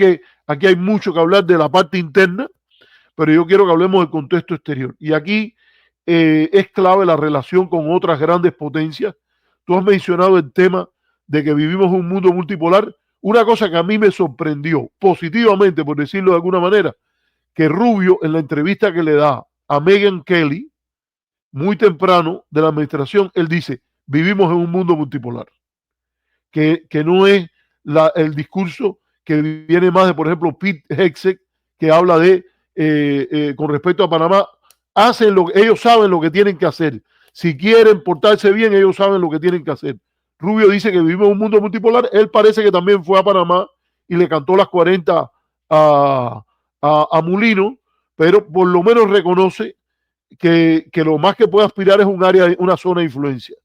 que aquí hay mucho que hablar de la parte interna, pero yo quiero que hablemos del contexto exterior. Y aquí es clave la relación con otras grandes potencias. Tú has mencionado el tema de que vivimos en un mundo multipolar. Una cosa que a mí me sorprendió positivamente, por decirlo de alguna manera, que Rubio en la entrevista que le da a Megyn Kelly, muy temprano de la administración, él dice, vivimos en un mundo multipolar, que no es el discurso que viene más de, por ejemplo, Pete Hegseth, que habla de, con respecto a Panamá, ellos saben lo que tienen que hacer. Si quieren portarse bien, ellos saben lo que tienen que hacer. Rubio dice que vivimos en un mundo multipolar. Él parece que también fue a Panamá y le cantó las 40 a Mulino, pero por lo menos reconoce que lo más que puede aspirar es un área, una zona de influencia,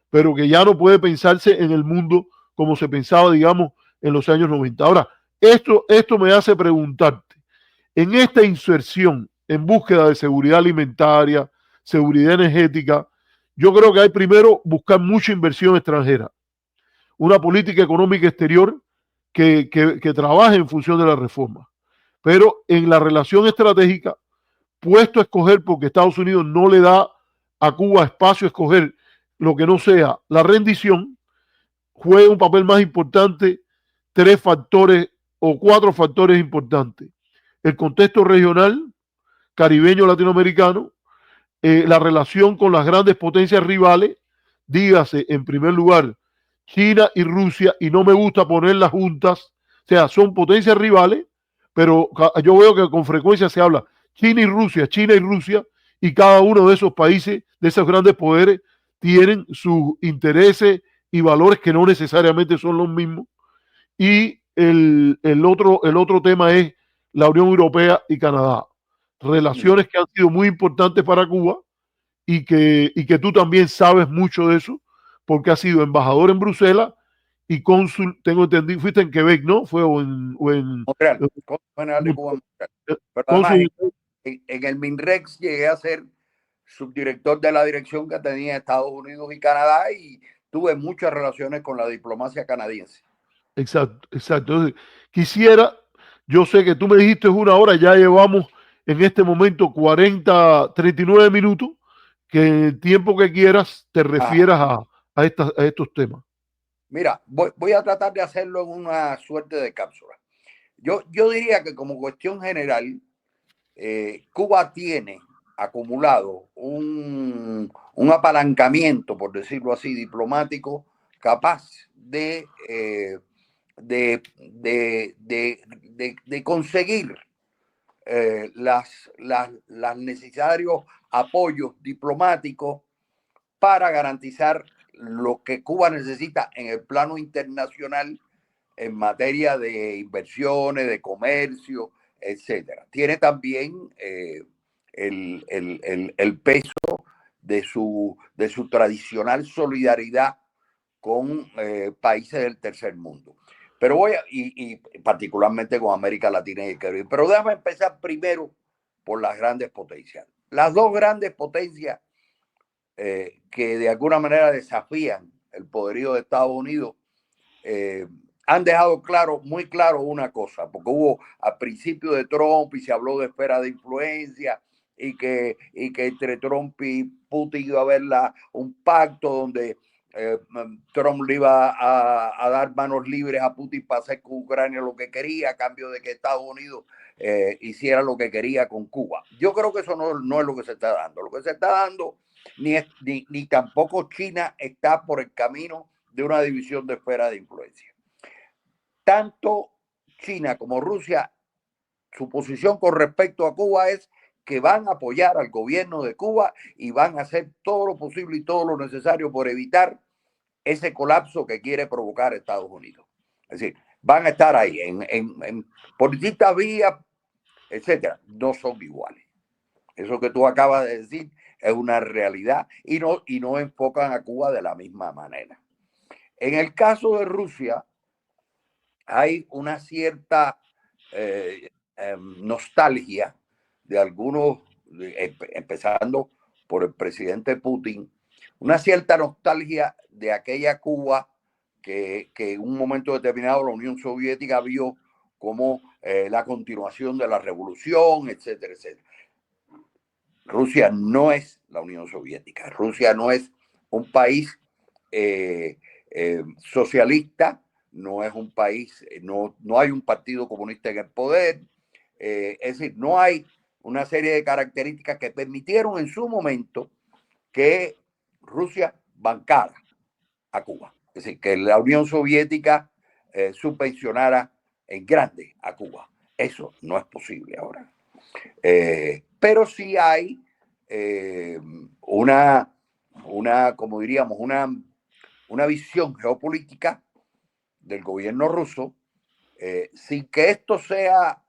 pero que ya no puede pensarse en el mundo como se pensaba, digamos, en los años 90. Ahora, esto me hace preguntarte, en esta inserción en búsqueda de seguridad alimentaria, seguridad energética, yo creo que hay primero buscar mucha inversión extranjera, una política económica exterior que trabaje en función de la reforma. Pero en la relación estratégica, puesto a escoger, porque Estados Unidos no le da a Cuba espacio a escoger lo que no sea la rendición, juega un papel más importante tres factores o cuatro factores importantes. El contexto regional, caribeño latinoamericano, la relación con las grandes potencias rivales, dígase en primer lugar China y Rusia, y no me gusta ponerlas juntas, o sea, son potencias rivales, pero yo veo que con frecuencia se habla China y Rusia, y cada uno de esos países, de esos grandes poderes, tienen sus intereses y valores que no necesariamente son los mismos. Y el otro tema es la Unión Europea y Canadá. Relaciones que han sido muy importantes para Cuba y que tú también sabes mucho de eso, porque has sido embajador en Bruselas y cónsul, tengo entendido, fuiste en Quebec, ¿no? Fue Montreal, cónsul general de Cuba en Montreal. Pero además, en el MINREX llegué a ser subdirector de la dirección que tenía Estados Unidos y Canadá y tuve muchas relaciones con la diplomacia canadiense. Exacto, exacto. Entonces, quisiera, yo sé que tú me dijiste es una hora, ya llevamos en este momento 39 minutos, que en el tiempo que quieras te refieras a estos temas. Mira, voy a tratar de hacerlo en una suerte de cápsula. Yo diría que como cuestión general, Cuba tiene acumulado un apalancamiento, por decirlo así, diplomático, capaz de conseguir las necesarios apoyos diplomáticos para garantizar lo que Cuba necesita en el plano internacional en materia de inversiones, de comercio, etcétera. Tiene también el peso de su tradicional solidaridad con países del tercer mundo. Pero y particularmente con América Latina y el Caribe. Pero déjame empezar primero por las grandes potencias. Las dos grandes potencias que de alguna manera desafían el poderío de Estados Unidos han dejado muy claro una cosa, porque hubo al principio de Trump y se habló de esfera de influencia y que entre Trump y Putin iba a haber un pacto donde Trump le iba a dar manos libres a Putin para hacer con Ucrania lo que quería a cambio de que Estados Unidos hiciera lo que quería con Cuba. Yo creo que eso no es lo que se está dando. Lo que se está dando ni tampoco China está por el camino de una división de esfera de influencia. Tanto China como Rusia, su posición con respecto a Cuba es que van a apoyar al gobierno de Cuba y van a hacer todo lo posible y todo lo necesario por evitar ese colapso que quiere provocar Estados Unidos. Es decir, van a estar ahí por distintas vías, etcétera. No son iguales. Eso que tú acabas de decir es una realidad y no enfocan a Cuba de la misma manera. En el caso de Rusia, hay una cierta nostalgia de algunos, empezando por el presidente Putin, una cierta nostalgia de aquella Cuba que en un momento determinado la Unión Soviética vio como la continuación de la revolución, etcétera, etcétera. Rusia no es la Unión Soviética. Rusia no es un país socialista, no es un país, no hay un partido comunista en el poder. Es decir, no hay una serie de características que permitieron en su momento que Rusia bancara a Cuba. Es decir, que la Unión Soviética subvencionara en grande a Cuba. Eso no es posible ahora. Pero sí hay como diríamos, una visión geopolítica del gobierno ruso, sin que esto sea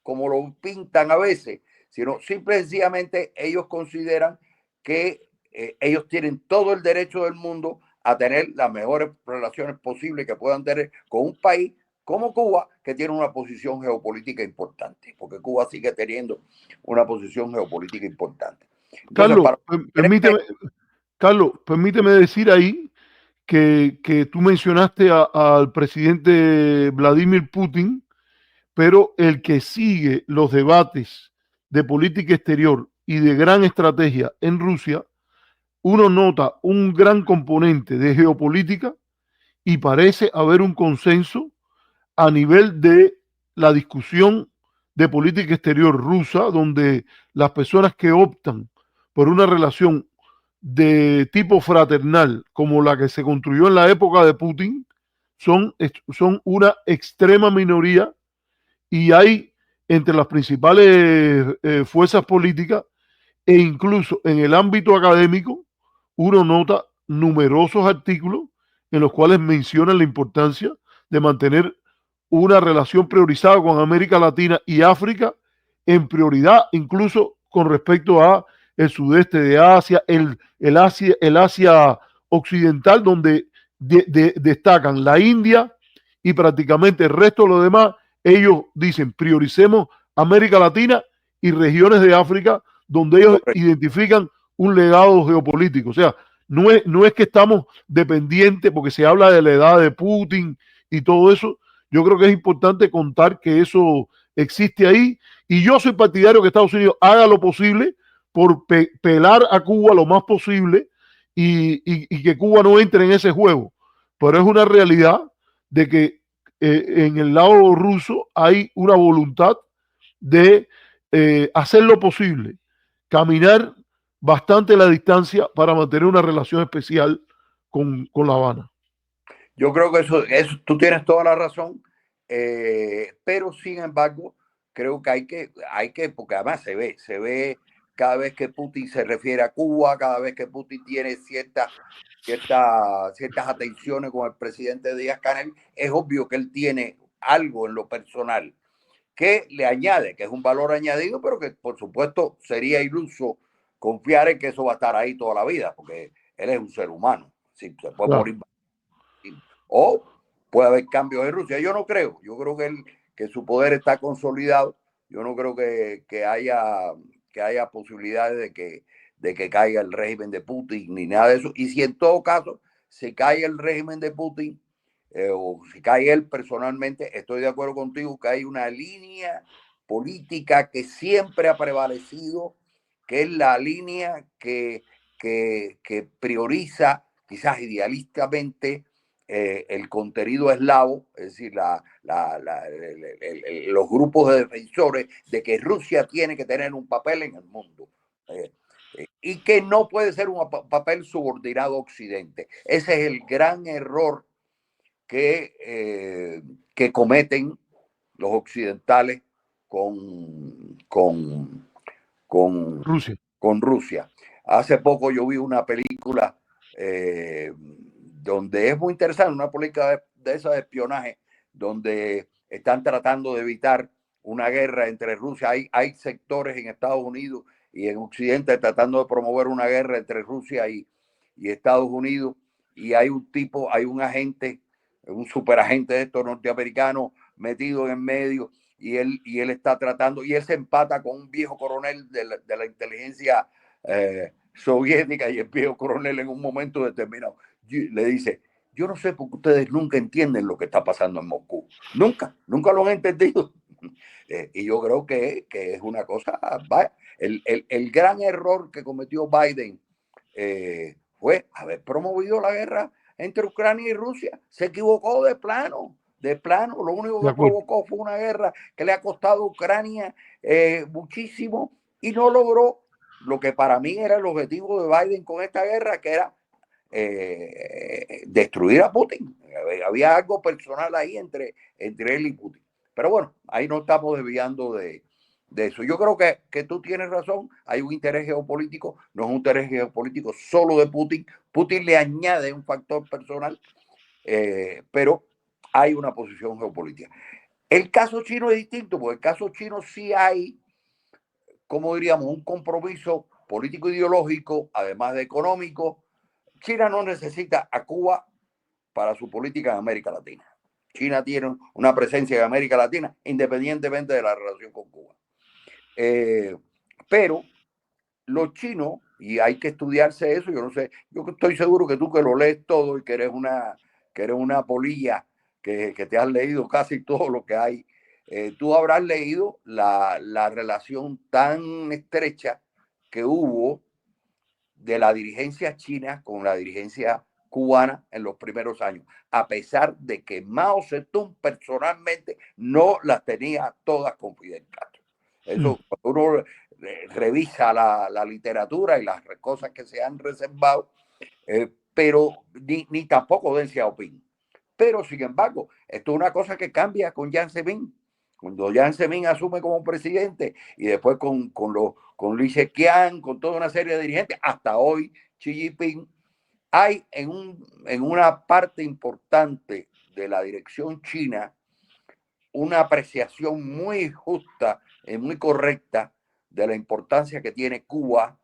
como lo pintan a veces, sino simple y sencillamente ellos consideran que ellos tienen todo el derecho del mundo a tener las mejores relaciones posibles que puedan tener con un país como Cuba, que tiene una posición geopolítica importante, porque Cuba sigue teniendo una posición geopolítica importante. Entonces, Carlos, permíteme decir ahí que tú mencionaste al presidente Vladimir Putin, pero el que sigue los debates de política exterior y de gran estrategia en Rusia, uno nota un gran componente de geopolítica y parece haber un consenso a nivel de la discusión de política exterior rusa, donde las personas que optan por una relación de tipo fraternal como la que se construyó en la época de Putin son una extrema minoría, y hay entre las principales fuerzas políticas e incluso en el ámbito académico, uno nota numerosos artículos en los cuales mencionan la importancia de mantener una relación priorizada con América Latina y África, en prioridad incluso con respecto a el sudeste de Asia, el Asia occidental, donde destacan la India y prácticamente el resto de lo demás. Ellos dicen prioricemos América Latina y regiones de África, donde ellos identifican un legado geopolítico. O sea, no es que estamos dependientes, porque se habla de la edad de Putin y todo eso. Yo creo que es importante contar que eso existe ahí, y yo soy partidario que Estados Unidos haga lo posible por pelar a Cuba lo más posible, y que Cuba no entre en ese juego. Pero es una realidad de que en el lado ruso hay una voluntad de hacer lo posible, caminar bastante la distancia para mantener una relación especial con La Habana. Yo creo que eso tú tienes toda la razón, pero sin embargo, creo que hay que, porque además se ve cada vez que Putin se refiere a Cuba, cada vez que Putin tiene ciertas atenciones con el presidente Díaz-Canel, es obvio que él tiene algo en lo personal que le añade, que es un valor añadido, pero que por supuesto sería iluso confiar en que eso va a estar ahí toda la vida, porque él es un ser humano, sí, se puede morir. O puede haber cambios en Rusia. Yo no creo. Yo creo que su poder está consolidado. Yo no creo que haya posibilidades de que caiga el régimen de Putin ni nada de eso. Y si en todo caso se cae el régimen de Putin, o si cae él personalmente, estoy de acuerdo contigo que hay una línea política que siempre ha prevalecido, que es la línea que prioriza, quizás idealistamente, el contenido eslavo, es decir, los grupos de defensores de que Rusia tiene que tener un papel en el mundo, y que no puede ser un papel subordinado a Occidente. Ese es el gran error que cometen los occidentales con Rusia. Con Rusia. Hace poco yo vi una película donde es muy interesante, una película de esa de espionaje, donde están tratando de evitar una guerra entre Rusia. Hay sectores en Estados Unidos y en Occidente tratando de promover una guerra entre Rusia y Estados Unidos, y hay un agente, un superagente de estos norteamericanos metido en el medio, y él está tratando, y él se empata con un viejo coronel de la inteligencia soviética, y el viejo coronel en un momento determinado le dice: yo no sé por qué ustedes nunca entienden lo que está pasando en Moscú. Nunca lo han entendido. Y yo creo que es una cosa, el gran error que cometió Biden fue haber promovido la guerra entre Ucrania y Rusia. Se equivocó de plano. Lo único que provocó fue una guerra que le ha costado a Ucrania muchísimo y no logró lo que para mí era el objetivo de Biden con esta guerra, que era destruir a Putin. Había algo personal ahí entre él y Putin. Pero bueno, ahí no estamos desviando de eso. Yo creo que tú tienes razón, hay un interés geopolítico, no es un interés geopolítico solo de Putin. Putin le añade un factor personal, pero hay una posición geopolítica. El caso chino es distinto, porque el caso chino sí hay, como diríamos, un compromiso político-ideológico, además de económico. China no necesita a Cuba para su política en América Latina. China tiene una presencia en América Latina independientemente de la relación con Cuba. Pero los chinos, y hay que estudiarse eso, yo no sé, yo estoy seguro que tú que lo lees todo y que eres una polilla, que te has leído casi todo lo que hay, tú habrás leído la relación tan estrecha que hubo de la dirigencia china con la dirigencia cubana en los primeros años, a pesar de que Mao Zedong personalmente no las tenía todas con Fidel Castro. Eso, cuando uno revisa la literatura y las cosas que se han reservado, pero ni tampoco Deng Xiaoping. Pero, sin embargo, esto es una cosa que cambia con Jiang Zemin. Cuando Jiang Zemin asume como presidente y después con Li Keqiang, con toda una serie de dirigentes, hasta hoy Xi Jinping, hay en una parte importante de la dirección china una apreciación muy justa y muy correcta de la importancia que tiene Cuba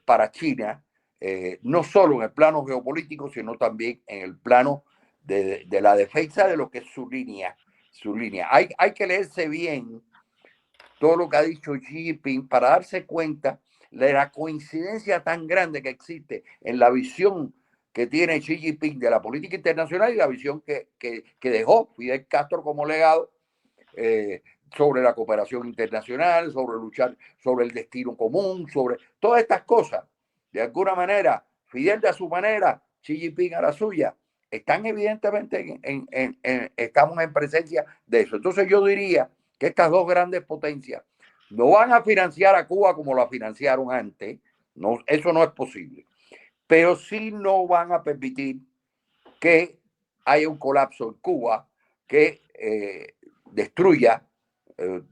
para China, no solo en el plano geopolítico, sino también en el plano de la defensa de lo que es su línea. Hay que leerse bien todo lo que ha dicho Xi Jinping para darse cuenta de la coincidencia tan grande que existe en la visión que tiene Xi Jinping de la política internacional y la visión que dejó Fidel Castro como legado sobre la cooperación internacional, sobre luchar sobre el destino común, sobre todas estas cosas. De alguna manera, Fidel de su manera, Xi Jinping a la suya, están evidentemente estamos en presencia de eso. Entonces yo diría que estas dos grandes potencias no van a financiar a Cuba como la financiaron antes, no, eso no es posible, pero sí no van a permitir que haya un colapso en Cuba que destruya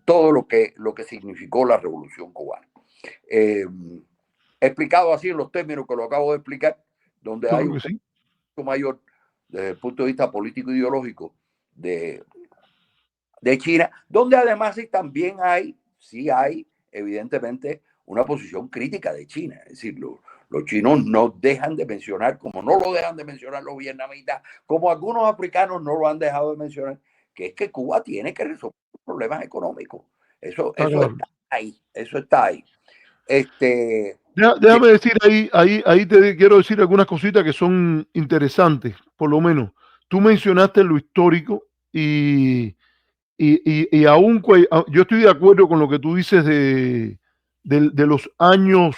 todo lo que significó la revolución cubana. Explicado así en los términos que lo acabo de explicar, donde hay un mayor desde el punto de vista político e ideológico de China, donde además también hay evidentemente una posición crítica de China. Es decir, los chinos no dejan de mencionar, como no lo dejan de mencionar los vietnamitas, como algunos africanos no lo han dejado de mencionar, que es que Cuba tiene que resolver problemas económicos. Eso está ahí. Déjame decir ahí te quiero decir algunas cositas que son interesantes, por lo menos. Tú mencionaste lo histórico y aún yo estoy de acuerdo con lo que tú dices de los años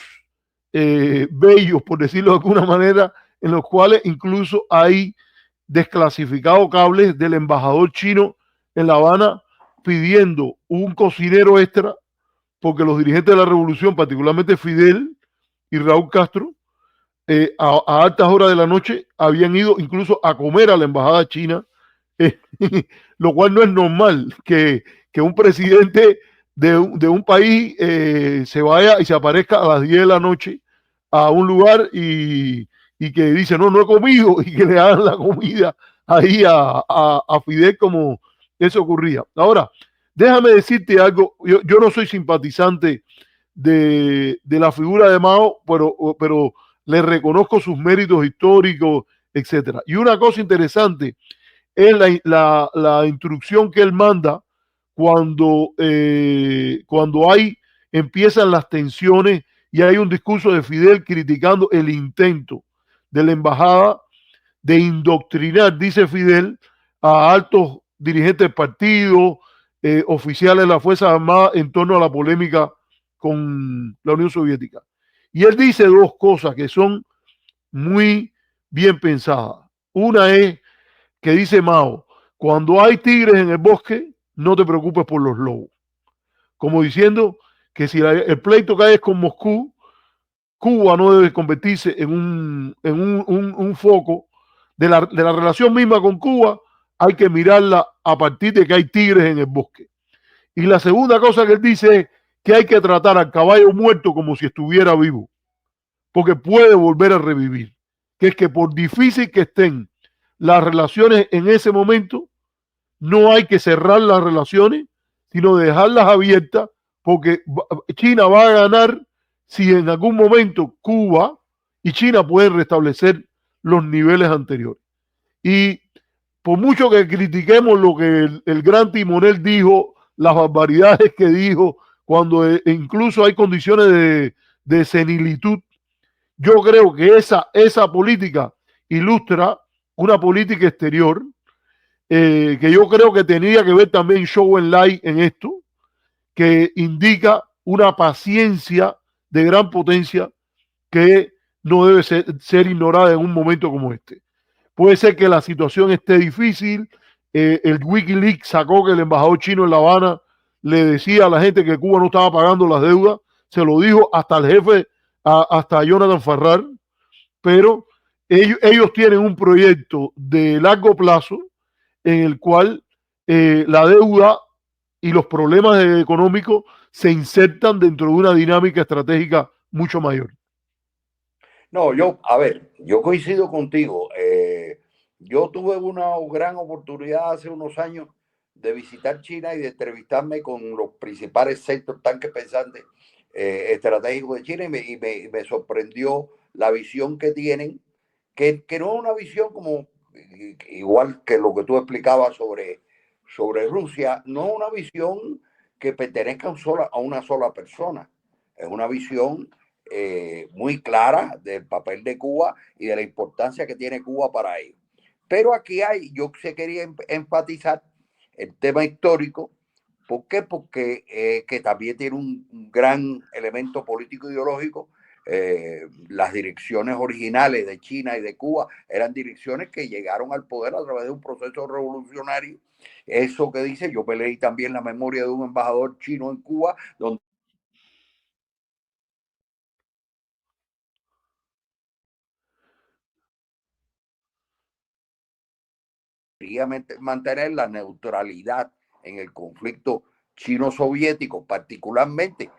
bellos, por decirlo de alguna manera, en los cuales incluso hay desclasificado cables del embajador chino en La Habana pidiendo un cocinero extra porque los dirigentes de la revolución, particularmente Fidel y Raúl Castro, a altas horas de la noche habían ido incluso a comer a la embajada china, lo cual no es normal que un presidente de un país se vaya y se aparezca a las 10 de la noche a un lugar y que dice, no he comido, y que le hagan la comida ahí a Fidel como eso ocurría. Ahora, déjame decirte algo, yo no soy simpatizante de la figura de Mao, pero le reconozco sus méritos históricos, etcétera. Y una cosa interesante es la instrucción que él manda cuando empiezan las tensiones y hay un discurso de Fidel criticando el intento de la embajada de indoctrinar, dice Fidel, a altos dirigentes del partido, oficiales de las Fuerzas Armadas en torno a la polémica con la Unión Soviética. Y él dice dos cosas que son muy bien pensadas. Una es que dice Mao, cuando hay tigres en el bosque, no te preocupes por los lobos. Como diciendo que si el pleito que hay es con Moscú, Cuba no debe convertirse en un foco de la relación misma con Cuba, hay que mirarla a partir de que hay tigres en el bosque. Y la segunda cosa que él dice es que hay que tratar al caballo muerto como si estuviera vivo, porque puede volver a revivir. Que es que por difícil que estén las relaciones en ese momento, no hay que cerrar las relaciones, sino dejarlas abiertas, porque China va a ganar si en algún momento Cuba y China pueden restablecer los niveles anteriores. Y por mucho que critiquemos lo que el gran timonel dijo, las barbaridades que dijo, cuando incluso hay condiciones de senilitud, yo creo que esa política ilustra una política exterior que yo creo que tenía que ver también Show and Light en esto, que indica una paciencia de gran potencia que no debe ser ignorada en un momento como este. Puede ser que la situación esté difícil. El Wikileaks sacó que el embajador chino en La Habana le decía a la gente que Cuba no estaba pagando las deudas. Se lo dijo hasta el jefe, hasta Jonathan Farrar. Pero ellos tienen un proyecto de largo plazo en el cual la deuda y los problemas económicos se insertan dentro de una dinámica estratégica mucho mayor. No, a ver, yo coincido contigo. Yo tuve una gran oportunidad hace unos años de visitar China y de entrevistarme con los principales centros tanques pensantes estratégicos de China y me sorprendió la visión que tienen, que no es una visión como igual que lo que tú explicabas sobre Rusia, no es una visión que pertenezca a una sola persona, es una visión muy clara del papel de Cuba y de la importancia que tiene Cuba para ello. Pero aquí yo se quería enfatizar el tema histórico. ¿Por qué? Porque que también tiene un gran elemento político ideológico. Las direcciones originales de China y de Cuba eran direcciones que llegaron al poder a través de un proceso revolucionario. Eso que dice, yo leí también la memoria de un embajador chino en Cuba, donde quería mantener la neutralidad en el conflicto chino-soviético, particularmente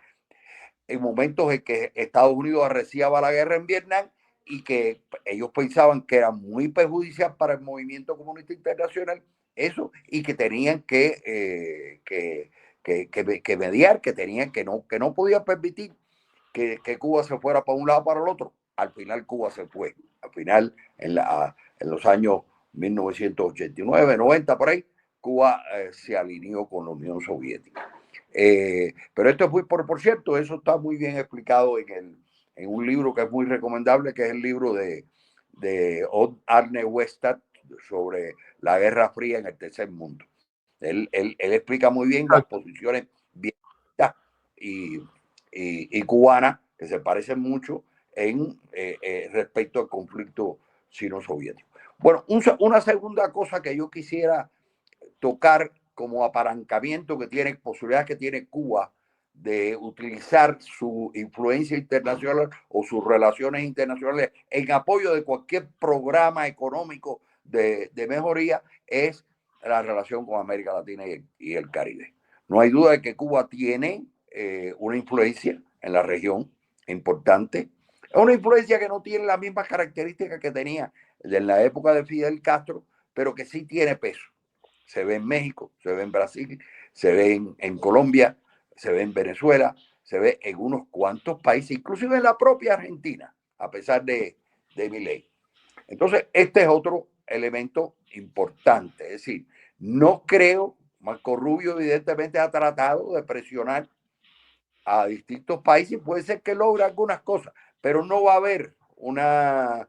en momentos en que Estados Unidos arreciaba la guerra en Vietnam y que ellos pensaban que era muy perjudicial para el movimiento comunista internacional eso y que tenían que mediar, que no podían permitir que Cuba se fuera para un lado para el otro. Al final Cuba se fue. Al final, en los años 1989, 90, por ahí, Cuba se alineó con la Unión Soviética. Pero esto es por cierto, eso está muy bien explicado en un libro que es muy recomendable, que es el libro de Arne Westad sobre la Guerra Fría en el Tercer Mundo. Él explica muy bien las posiciones vientistas y cubanas que se parecen mucho respecto al conflicto sino-soviético. Bueno, una segunda cosa que yo quisiera tocar como apalancamiento que tiene, posibilidades que tiene Cuba de utilizar su influencia internacional o sus relaciones internacionales en apoyo de cualquier programa económico de mejoría, es la relación con América Latina y el Caribe. No hay duda de que Cuba tiene una influencia en la región importante. Es una influencia que no tiene las mismas características que tenía en la época de Fidel Castro, pero que sí tiene peso. Se ve en México, se ve en Brasil, se ve en Colombia, se ve en Venezuela, se ve en unos cuantos países, inclusive en la propia Argentina, a pesar de Milei. Entonces, este es otro elemento importante. Es decir, no creo, Marco Rubio evidentemente ha tratado de presionar a distintos países, puede ser que logre algunas cosas, pero no va a haber una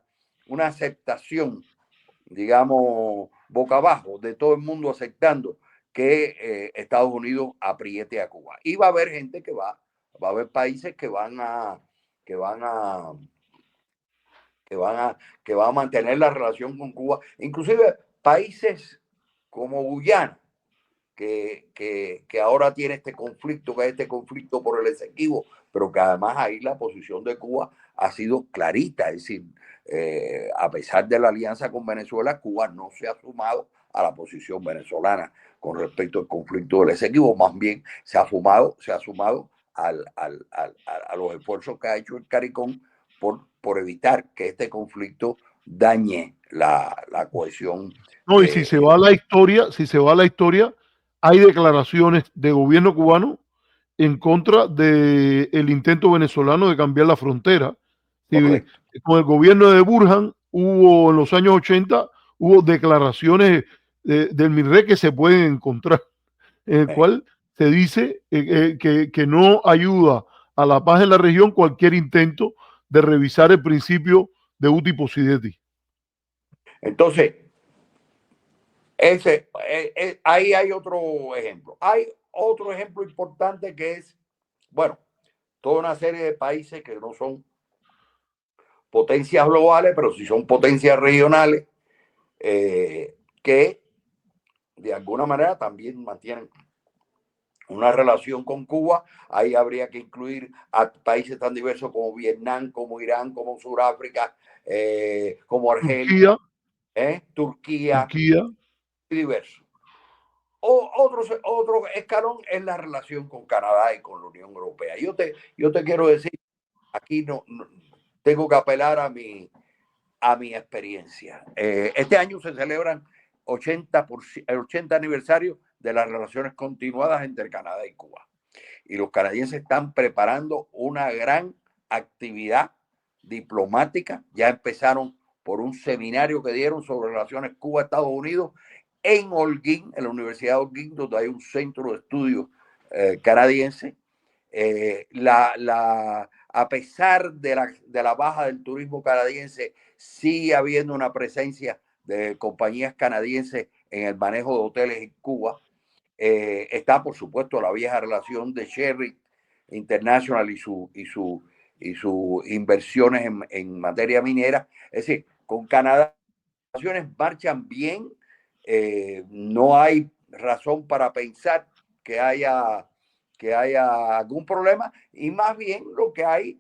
aceptación digamos, boca abajo, de todo el mundo aceptando que Estados Unidos apriete a Cuba. Y va a haber gente va a haber países que van a, que van a, que van a mantener la relación con Cuba, inclusive países como Guyana, que ahora tiene este conflicto, que es este conflicto por el Esequibo, pero que además ahí la posición de Cuba ha sido clarita, es decir, a pesar de la alianza con Venezuela, Cuba no se ha sumado a la posición venezolana con respecto al conflicto del Esequibo, más bien se ha sumado a los esfuerzos que ha hecho el CARICOM por evitar que este conflicto dañe la cohesión. No, y si se va a la historia, hay declaraciones de gobierno cubano en contra del intento venezolano de cambiar la frontera. Sí, con el gobierno de Burhan hubo en los años 80, hubo declaraciones del MINRE que se pueden encontrar, en el cual se dice que no ayuda a la paz en la región cualquier intento de revisar el principio de uti possidetis. Entonces, ahí hay otro ejemplo. Hay otro ejemplo importante que es, bueno, toda una serie de países que no son potencias globales, pero sí son potencias regionales, que de alguna manera también mantienen una relación con Cuba. Ahí habría que incluir a países tan diversos como Vietnam, como Irán, como Sudáfrica, como Argelia, Turquía, y diversos. Otro escalón es la relación con Canadá y con la Unión Europea. Yo te quiero decir, aquí no tengo que apelar a mi experiencia. Este año se celebran el 80 aniversario de las relaciones continuadas entre Canadá y Cuba. Y los canadienses están preparando una gran actividad diplomática. Ya empezaron por un seminario que dieron sobre relaciones Cuba-Estados Unidos en Holguín, en la Universidad de Holguín, donde hay un centro de estudios canadiense. A pesar de la baja del turismo canadiense, sigue habiendo una presencia de compañías canadienses en el manejo de hoteles en Cuba. Está, por supuesto, la vieja relación de Sherry International y sus inversiones en materia minera. Es decir, con Canadá las relaciones marchan bien. No hay razón para pensar que haya algún problema, y más bien lo que hay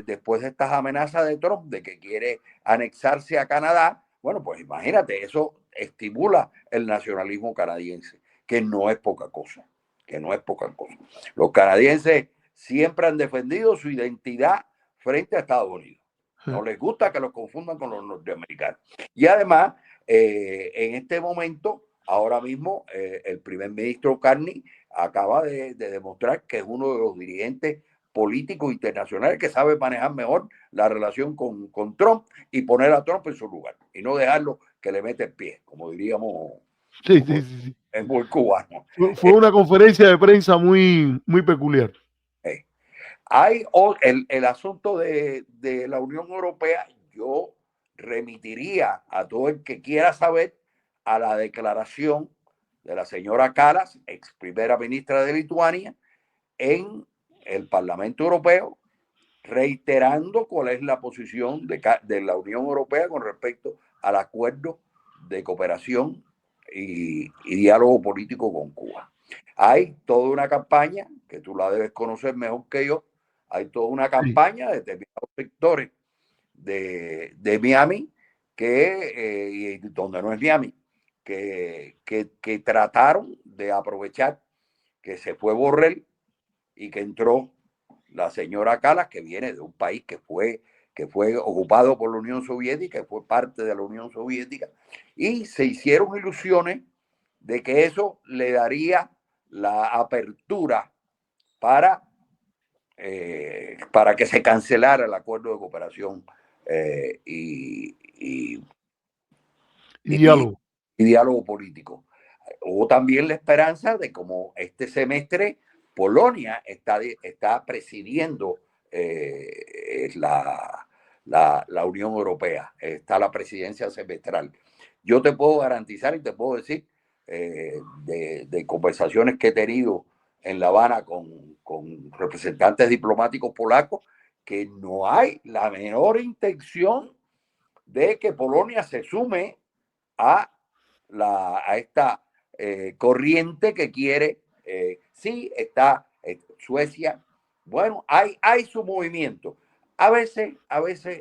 después de estas amenazas de Trump de que quiere anexarse a Canadá, bueno, pues imagínate, eso estimula el nacionalismo canadiense, que no es poca cosa, Los canadienses siempre han defendido su identidad frente a Estados Unidos. No les gusta que los confundan con los norteamericanos. Y además, en este momento, ahora mismo, el primer ministro Carney acaba de demostrar que es uno de los dirigentes políticos internacionales que sabe manejar mejor la relación con Trump y poner a Trump en su lugar y no dejarlo que le mete el pie, como diríamos. Sí, sí, sí. Es muy cubano. Fue una conferencia de prensa muy, muy peculiar. Hay el asunto de la Unión Europea. Yo remitiría a todo el que quiera saber a la declaración de la señora Kallas, ex primera ministra de Lituania, en el Parlamento Europeo, reiterando cuál es la posición de la Unión Europea con respecto al acuerdo de cooperación y diálogo político con Cuba. Hay toda una campaña, que tú la debes conocer mejor que yo, hay toda una campaña de determinados sectores de Miami, y donde no es Miami, que trataron de aprovechar que se fue Borrell y que entró la señora Kallas, que viene de un país que fue ocupado por la Unión Soviética, que fue parte de la Unión Soviética, y se hicieron ilusiones de que eso le daría la apertura para que se cancelara el acuerdo de cooperación y diálogo político. Hubo también la esperanza de, como este semestre Polonia está presidiendo la Unión Europea, está la presidencia semestral. Yo te puedo garantizar y te puedo decir de conversaciones que he tenido en La Habana con representantes diplomáticos polacos que no hay la menor intención de que Polonia se sume a esta corriente que quiere. Sí, está Suecia. Bueno, hay su movimiento. A veces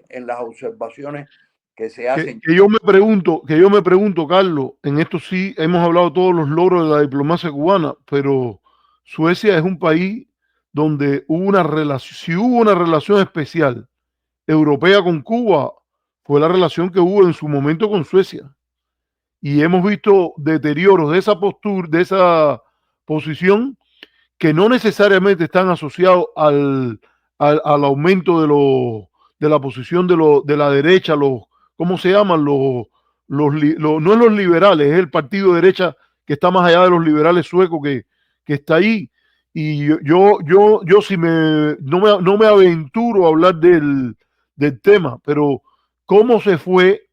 en las observaciones que se hacen. Que yo me pregunto, Carlos, en esto sí hemos hablado de todos los logros de la diplomacia cubana, pero Suecia es un país donde hubo una relación, si hubo una relación especial europea con Cuba, fue la relación que hubo en su momento con Suecia. Y hemos visto deterioros de esa postura, de esa posición, que no necesariamente están asociados al aumento de la posición de la derecha, ¿cómo se llaman? No es los liberales, es el partido de derecha que está más allá de los liberales suecos que está ahí. Y yo si no me aventuro a hablar del tema, pero cómo se fue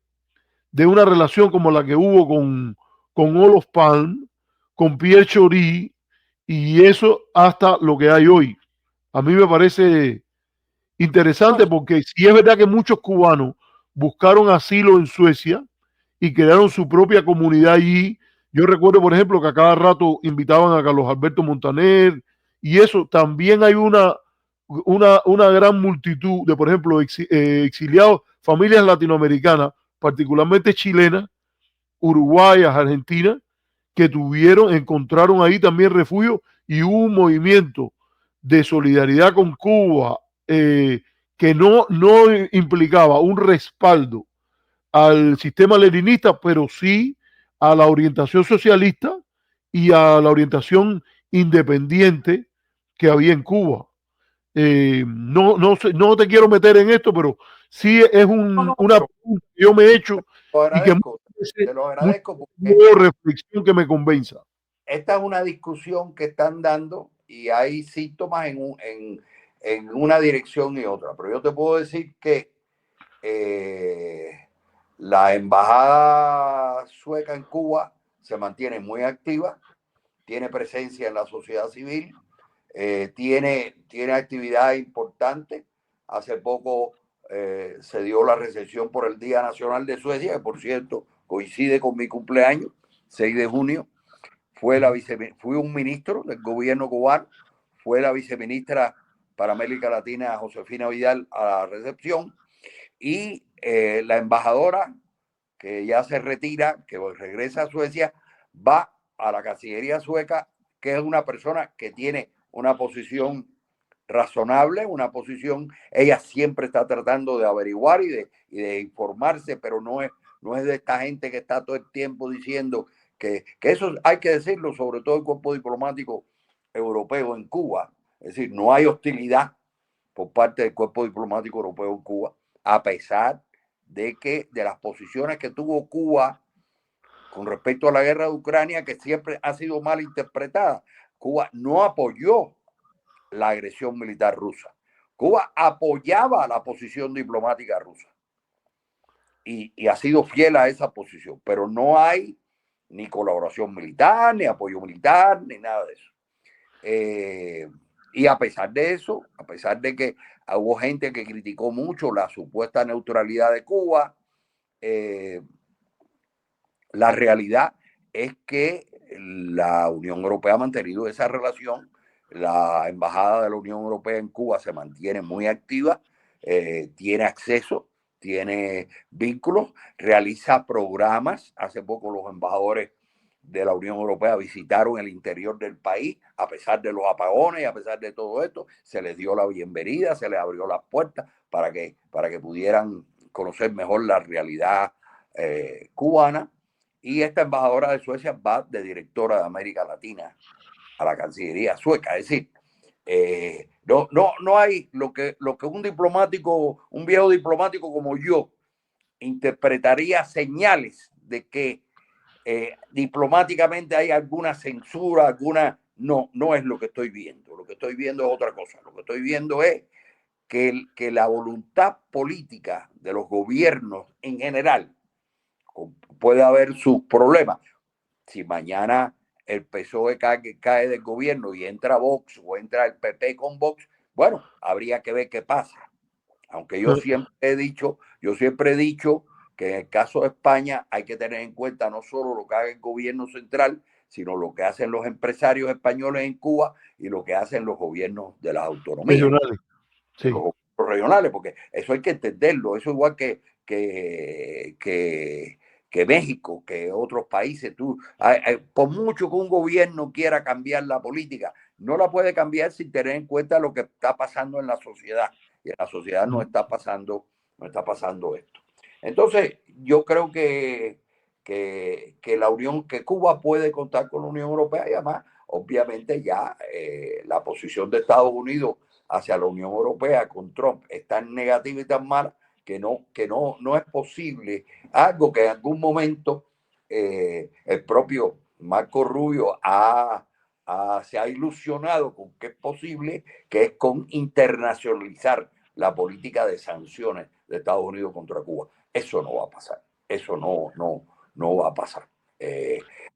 de una relación como la que hubo con Olof Palme, con Pierre Chory, y eso hasta lo que hay hoy. A mí me parece interesante porque si es verdad que muchos cubanos buscaron asilo en Suecia y crearon su propia comunidad allí. Yo recuerdo, por ejemplo, que a cada rato invitaban a Carlos Alberto Montaner y eso. También hay una gran multitud de, por ejemplo, exiliados, familias latinoamericanas, particularmente chilenas, uruguayas, argentinas, que encontraron ahí también refugio y hubo un movimiento de solidaridad con Cuba que no implicaba un respaldo al sistema leninista, pero sí a la orientación socialista y a la orientación independiente que había en Cuba. No te quiero meter en esto, pero sí es una pregunta que yo me he hecho Lo y que agradezco, te lo agradezco porque mucha reflexión que me convenza. esta es una discusión que están dando y hay síntomas en una dirección y otra. Pero yo te puedo decir que la embajada sueca en Cuba se mantiene muy activa, tiene presencia en la sociedad civil, tiene actividad importante. Hace poco se dio la recepción por el Día Nacional de Suecia, que por cierto coincide con mi cumpleaños, 6 de junio. Fui un ministro del gobierno cubano, fue la viceministra para América Latina, Josefina Vidal, a la recepción, y la embajadora, que ya se retira, que regresa a Suecia, va a la Cancillería sueca, que es una persona que tiene una posición razonable, ella siempre está tratando de averiguar y de informarse, pero no es de esta gente que está todo el tiempo diciendo que eso hay que decirlo, sobre todo el cuerpo diplomático europeo en Cuba. Es decir, no hay hostilidad por parte del cuerpo diplomático europeo en Cuba, a pesar de las posiciones que tuvo Cuba con respecto a la guerra de Ucrania, que siempre ha sido mal interpretada. Cuba no apoyó la agresión militar rusa. Cuba apoyaba la posición diplomática rusa y ha sido fiel a esa posición, pero no hay ni colaboración militar, ni apoyo militar, ni nada de eso. Y a pesar de eso, a pesar de que hubo gente que criticó mucho la supuesta neutralidad de Cuba, la realidad es que la Unión Europea ha mantenido esa relación. La Embajada de la Unión Europea en Cuba se mantiene muy activa, tiene acceso, tiene vínculos, realiza programas. Hace poco los embajadores de la Unión Europea visitaron el interior del país, a pesar de los apagones y a pesar de todo esto, se les dio la bienvenida, se les abrió las puertas para que pudieran conocer mejor la realidad cubana. Y esta embajadora de Suecia va de directora de América Latina a la Cancillería sueca. Es decir, no hay lo que un diplomático, un viejo diplomático como yo, interpretaría señales de que diplomáticamente hay alguna censura, no es lo que estoy viendo. Lo que estoy viendo es otra cosa. Lo que estoy viendo es que la voluntad política de los gobiernos en general puede haber sus problemas. Si mañana el PSOE cae del gobierno y entra Vox o entra el PP con Vox, bueno, habría que ver qué pasa. Aunque yo siempre he dicho que en el caso de España hay que tener en cuenta no solo lo que haga el gobierno central, sino lo que hacen los empresarios españoles en Cuba y lo que hacen los gobiernos de las autonomías, regionales. Sí. los gobiernos regionales, porque eso hay que entenderlo. Eso igual que México, que otros países. Por mucho que un gobierno quiera cambiar la política, no la puede cambiar sin tener en cuenta lo que está pasando en la sociedad. Y en la sociedad no está pasando esto. Entonces, yo creo que Cuba puede contar con la Unión Europea y además, obviamente, ya la posición de Estados Unidos hacia la Unión Europea con Trump es tan negativa y tan mala que no es posible algo que en algún momento el propio Marco Rubio se ha ilusionado con que es posible, que es con internacionalizar la política de sanciones de Estados Unidos contra Cuba. Eso no va a pasar. Eso no va a pasar.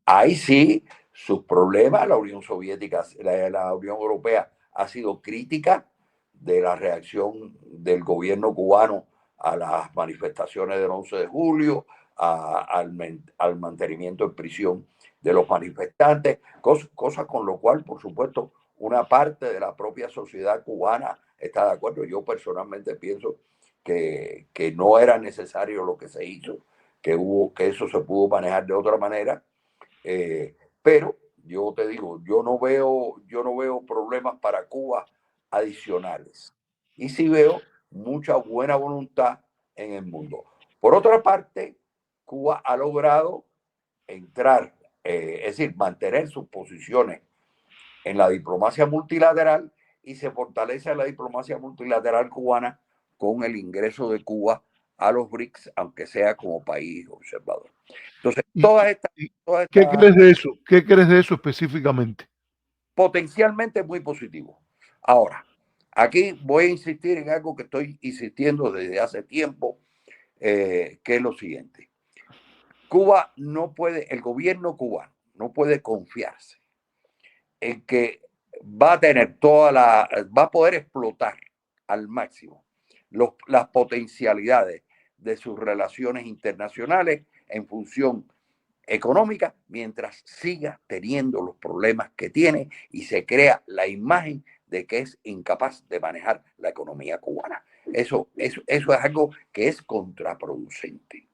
Ahí sí, sus problemas, la Unión Soviética, la Unión Europea ha sido crítica de la reacción del gobierno cubano a las manifestaciones del 11 de julio, al mantenimiento en prisión de los manifestantes, cosas con lo cual, por supuesto, una parte de la propia sociedad cubana está de acuerdo. Yo personalmente pienso que no era necesario lo que se hizo, que eso se pudo manejar de otra manera, pero yo te digo, yo no veo problemas para Cuba adicionales. Y sí veo mucha buena voluntad en el mundo. Por otra parte, Cuba ha logrado entrar, es decir, mantener sus posiciones en la diplomacia multilateral y se fortalece la diplomacia multilateral cubana con el ingreso de Cuba a los BRICS, aunque sea como país observador. Entonces, ¿Qué crees de eso? ¿Qué crees de eso específicamente? Potencialmente muy positivo. Ahora, aquí voy a insistir en algo que estoy insistiendo desde hace tiempo, que es lo siguiente. Cuba no puede, el gobierno cubano no puede confiarse en que va a poder explotar al máximo las potencialidades de sus relaciones internacionales en función económica mientras siga teniendo los problemas que tiene y se crea la imagen de que es incapaz de manejar la economía cubana. Eso es algo que es contraproducente.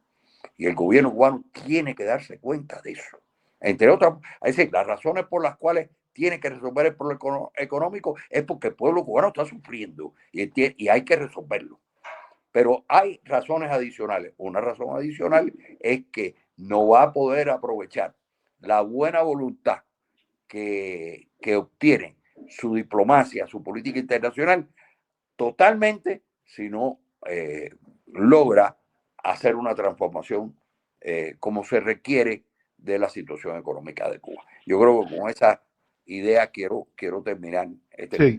Y el gobierno cubano tiene que darse cuenta de eso. Entre otras, es decir, las razones por las cuales tiene que resolver el problema económico es porque el pueblo cubano está sufriendo y hay que resolverlo. Pero hay razones adicionales. Una razón adicional es que no va a poder aprovechar la buena voluntad que obtiene su diplomacia, su política internacional, totalmente si no logra hacer una transformación como se requiere de la situación económica de Cuba. Yo creo que con esa idea quiero terminar este comentario.